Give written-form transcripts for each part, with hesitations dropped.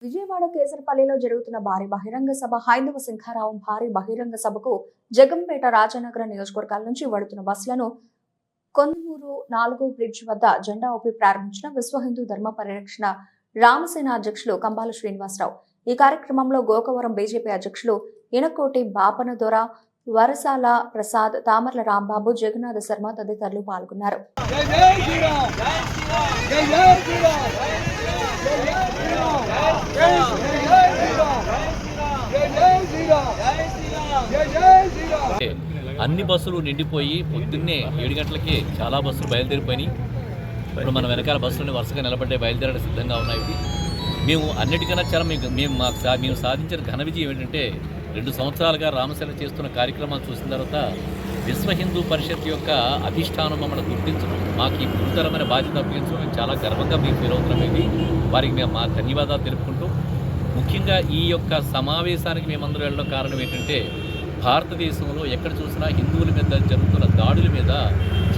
విజయవాడ కేసరపల్లిలో జరుగుతున్న భారీ బహిరంగ సభ హైందవ సింహారావం భారీ బహిరంగ సభకు జగంపేట రాజనగర నియోజకవర్గాల నుంచి వడుతున్న బస్సులను కొందమూరు 4 బ్రిడ్జ్ వద్ద జెండా ఊపి ప్రారంభించిన విశ్వ హిందూ ధర్మ పరిరక్షణ రామసేన అధ్యక్షులు కంబాల శ్రీనివాసరావు. ఈ కార్యక్రమంలో గోకవరం బీజేపీ అధ్యక్షులు ఇనకోటి బాపనదొర, వరసాల ప్రసాద్, తామర్ల రాంబాబు, జగన్నాథ శర్మ తదితరులు పాల్గొన్నారు. అన్ని బస్సులు నిండిపోయి పొద్దున్నే 7 గంటలకే చాలా బస్సులు బయలుదేరిపోయినాయి. ఇప్పుడు మన వెనకాల బస్సులు వరుసగా నిలబడ్డే బయలుదేరడం సిద్ధంగా ఉన్నాయి. మేము అన్నిటికన్నా చాలా మేము సాధించిన ఘన విజయం ఏంటంటే 2 సంవత్సరాలుగా రామసేన చేస్తున్న కార్యక్రమాలు చూసిన తర్వాత విశ్వ హిందూ పరిషత్ యొక్క అధిష్టానం మమ్మల్ని గుర్తించడం, మాకు ఈ గురుతరమైన బాధ్యత అప్పగించడం మేము చాలా గర్వంగా మేము ఫీల్ అవుతున్నాం. వారికి మేము మా ధన్యవాదాలు తెలుపుకుంటూ, ముఖ్యంగా ఈ యొక్క సమావేశానికి మేమందరూ వెళ్ళడం కారణం ఏంటంటే భారతదేశంలో ఎక్కడ చూసినా హిందువుల మీద జరుగుతున్న దాడుల మీద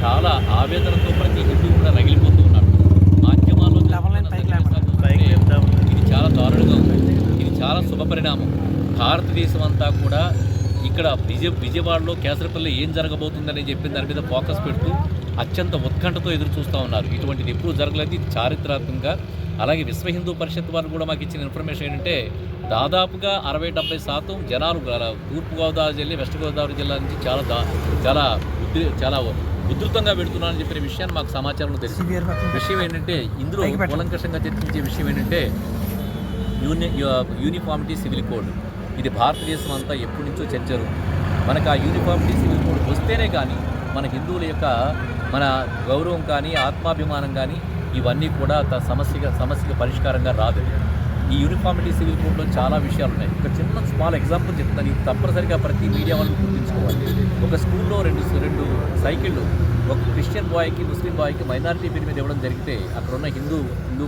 చాలా ఆవేదనతో ప్రతి హిందువు కూడా రగిలిపోతూ ఉన్నాడు. మాధ్యమాల్లో ఇది చాలా దారుణంగా ఉంది. ఇది చాలా శుభపరిణామం. భారతదేశం అంతా కూడా ఇక్కడ విజయవాడలో కేసరపల్లి ఏం జరగబోతుందని చెప్పిన దాని మీద ఫోకస్ పెడుతూ అత్యంత ఉత్కంఠతో ఎదురు చూస్తూ ఉన్నారు. ఇటువంటిది ఎప్పుడు జరగలేదు. ఇది చారిత్రాత్మకంగా. అలాగే విశ్వ హిందూ పరిషత్ వారు కూడా మాకు ఇచ్చిన ఇన్ఫర్మేషన్ ఏంటంటే దాదాపుగా 60-70% జనాలు తూర్పుగోదావరి జిల్లా, వెస్ట్ గోదావరి జిల్లా నుంచి చాలా ఉధృతంగా పెడుతున్నారని చెప్పిన విషయాన్ని మాకు సమాచారంలో తెలుసు. విషయం ఏంటంటే ఇందులో కూలంకషంగా చర్చించే విషయం ఏంటంటే యూనిఫామిటీ సివిల్ కోడ్. ఇది భారతదేశం అంతా ఎప్పటి నుంచో చర్చరు. మనకు ఆ యూనిఫామిటీ సివిల్ కోడ్ వస్తేనే కానీ మన హిందువుల యొక్క మన గౌరవం కానీ ఆత్మాభిమానం కానీ ఇవన్నీ కూడా సమస్యగా పరిష్కారంగా రాదు. ఈ యూనిఫామిటీ సివిల్ కోడ్లో చాలా విషయాలు ఉన్నాయి. ఒక చిన్న స్మాల్ ఎగ్జాంపుల్ చెప్తాను. ఇది తప్పనిసరిగా ప్రతి మీడియా వాళ్ళు గుర్తుంచుకోవాలి. ఒక స్కూల్లో రెండు సైకిళ్ళు ఒక క్రిస్టియన్ బాయ్కి, ముస్లిం బాయ్కి మైనారిటీ పేరు మీద ఇవ్వడం జరిగితే అక్కడ ఉన్న హిందూ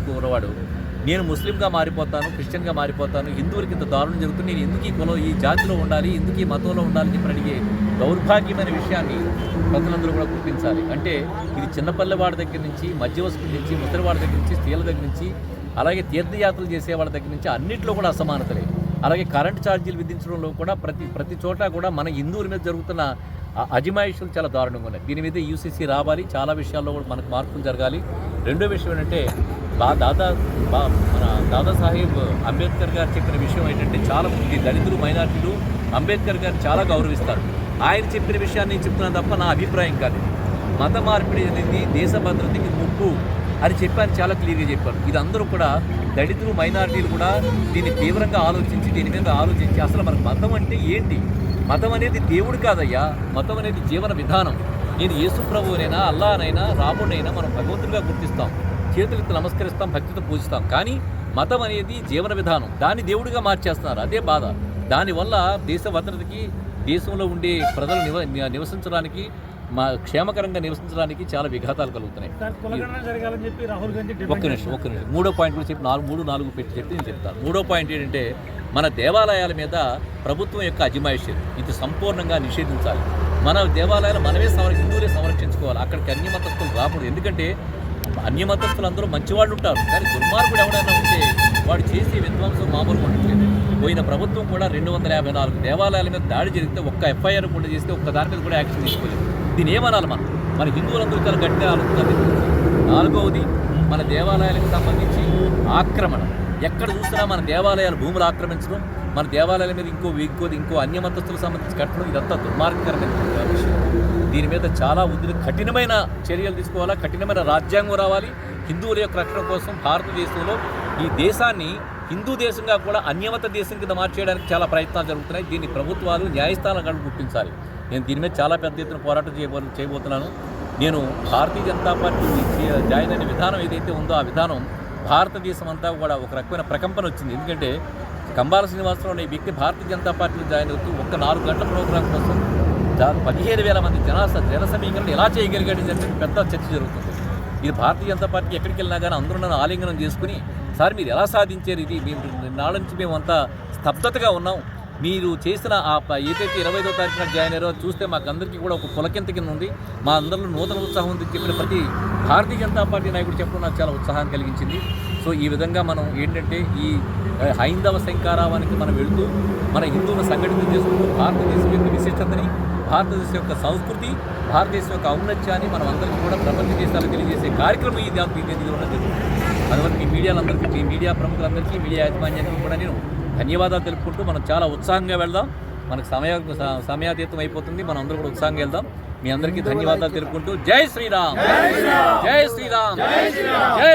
కుర్రవాడు, నేను ముస్లింగా మారిపోతాను, క్రిస్టియన్గా మారిపోతాను, హిందువులకి ఇంత దారుణం జరుగుతుంది, నేను ఎందుకు ఈ కులం, ఈ జాతిలో ఉండాలి, ఎందుకు ఈ మతంలో ఉండాలని చెప్పి అడిగే దౌర్భాగ్యమైన విషయాన్ని ప్రజలందరూ కూడా గుర్తించాలి. అంటే ఇది చిన్నపల్లెవాడి దగ్గర నుంచి, మధ్యవస్తుల నుంచి, ముసలివాడి దగ్గర నుంచి, స్త్రీల దగ్గర నుంచి, అలాగే తీర్థయాత్రలు చేసేవాళ్ళ దగ్గర నుంచి అన్నింటిలో కూడా అసమానతలే. అలాగే కరెంటు ఛార్జీలు విధించడంలో కూడా ప్రతి చోట కూడా మన హిందువుల మీద జరుగుతున్న అజమాయిషులు చాలా దారుణంగా ఉన్నాయి. దీని మీద యూసీసీ రావాలి. చాలా విషయాల్లో కూడా మనకు మార్పులు జరగాలి. రెండో విషయం ఏంటంటే మన దాదాసాహెబ్ అంబేద్కర్ గారు చెప్పిన విషయం ఏంటంటే చాలా మంది దళితులు, మైనార్టీలు అంబేద్కర్ గారిని చాలా గౌరవిస్తారు. ఆయన చెప్పిన విషయాన్ని చెప్తున్నాను తప్ప నా అభిప్రాయం కాదు. మత మార్పిడి అనేది దేశ భద్రతకి ముప్పు అని చెప్పాను, చాలా క్లియర్గా చెప్పాను. ఇది అందరూ కూడా దళితులు, మైనారిటీలు కూడా దీన్ని తీవ్రంగా దీని మీద ఆలోచించి అసలు మనకు మతం అంటే ఏంటి? మతం అనేది దేవుడు కాదయ్యా, మతం అనేది జీవన విధానం. నేను యేసు ప్రభువునైనా, అల్లానైనా, రాముడైనా మనం భగవంతుడిగా గుర్తిస్తాం, చేతులెత్తి నమస్కరిస్తాం, భక్తితో పూజిస్తాం. కానీ మతం అనేది జీవన విధానం, దాన్ని దేవుడిగా మార్చేస్తున్నారు. అదే బాధ. దానివల్ల దేశ భద్రతకి, దేశంలో ఉండే ప్రజలు నివసించడానికి, క్షేమకరంగా నివసించడానికి చాలా విఘాతాలు కలుగుతున్నాయి. ఒక్క నిమిషం మూడో పాయింట్ కూడా చెప్పి 3-4 పెట్టి చెప్పి నేను చెప్తాను. మూడో పాయింట్ ఏంటంటే మన దేవాలయాల మీద ప్రభుత్వం యొక్క అజమాయిషీ ఇది సంపూర్ణంగా నిషేధించాలి. మన దేవాలయాలు మనమే హిందువులే సంరక్షించుకోవాలి. అక్కడికి అన్యమతస్థులు రాకూడదు. ఎందుకంటే అన్యమతస్థులు అందరూ మంచివాళ్ళు ఉంటారు, కానీ దుర్మార్గుడు ఎవడైనా ఉంటే వాడు చేసే విధ్వంసం మామూలుగా ఉండట్లేదు. పోయిన ప్రభుత్వం కూడా 254 దేవాలయాల మీద దాడి జరిగితే ఒక్క ఎఫ్ఐఆర్ కూడా చేస్తే ఒక్క దాని మీద కూడా యాక్షన్ తీసుకోలేదు. దీన్ని ఏమనాలి? మన హిందువులందరూ చాలా గట్టిగా ఆలోచన. 4వది మన దేవాలయాలకు సంబంధించి ఆక్రమణ. ఎక్కడ చూసినా మన దేవాలయాలు భూములు ఆక్రమించడం, మన దేవాలయాల మీద ఇంకో అన్యమతస్థులకు సంబంధించి కట్టడం, ఇదంతా దుర్మార్గకరమైన విషయం. దీని మీద చాలా కఠినమైన చర్యలు తీసుకోవాలా, కఠినమైన రాజ్యాంగం రావాలి. హిందువుల యొక్క రక్షణ కోసం భారతదేశంలో ఈ దేశాన్ని హిందూ దేశంగా కూడా అన్యమత దేశం కింద మార్చేయడానికి చాలా ప్రయత్నాలు జరుగుతున్నాయి. దీన్ని ప్రభుత్వాలు, న్యాయస్థానాలు గుర్తించాలి. నేను దీని మీద చాలా పెద్ద ఎత్తున పోరాటం చేయబోతున్నాను. నేను భారతీయ జనతా పార్టీ జాయిన్ అయిన విధానం ఏదైతే ఉందో ఆ విధానం భారతదేశం అంతా కూడా ఒక రకమైన ప్రకంపన వచ్చింది. ఎందుకంటే కంబాల శ్రీనివాసరావు అనే వ్యక్తి భారతీయ జనతా పార్టీలో జాయిన్ అవుతూ ఒక్క 4 గంటల ప్రోగ్రాం కోసం 15,000 మంది జన సమీకరణ ఎలా చేయగలిగాడని చెప్పి పెద్ద చర్చ జరుగుతుంది. ఇది భారతీయ జనతా పార్టీ ఎక్కడికి వెళ్ళినా కానీ అందరూ నన్ను ఆలింగనం చేసుకుని, సార్ మీరు ఎలా సాధించారు, ఇది మేము నాళ్ళ నుంచి మేమంతా స్తబ్దతగా ఉన్నాం, మీరు చేసిన ఏదైతే 25వ తారీఖున జాయిన్ అయ్యారో చూస్తే మాకందరికీ కూడా ఒక పులకింత కింద ఉంది. మా అందరిలో నూతన ఉత్సాహం ఉంది చెప్పిన ప్రతి భారతీయ జనతా పార్టీ నాయకుడు చెప్పడం నాకు చాలా ఉత్సాహాన్ని కలిగించింది. సో ఈ విధంగా మనం ఏంటంటే ఈ హైందవ శంకారావానికి మనం వెళుతూ మన హిందువులను సంఘటితం చేసుకుంటూ భారతదేశం యొక్క విశిష్టతని, భారతదేశం యొక్క సంస్కృతి, భారతదేశం యొక్క ఔన్నత్యాన్ని మనం అందరికీ కూడా ప్రపంచ దేశాలకు తెలియజేసే కార్యక్రమం ఈ దీనిలో ఉన్నది. అందువల్ల మీ మీడియాలందరికీ, మీ మీడియా ప్రముఖులందరికీ, మీడియా యాజమాన్యానికి కూడా నేను ధన్యవాదాలు తెలుపుకుంటూ మనం చాలా ఉత్సాహంగా వెళ్దాం. మనకు సమయాతీతం అయిపోతుంది, మనం అందరూ కూడా ఉత్సాహంగా వెళ్దాం. మీ అందరికీ ధన్యవాదాలు తెలుపుకుంటూ జై శ్రీరామ్, జై శ్రీరామ్, జై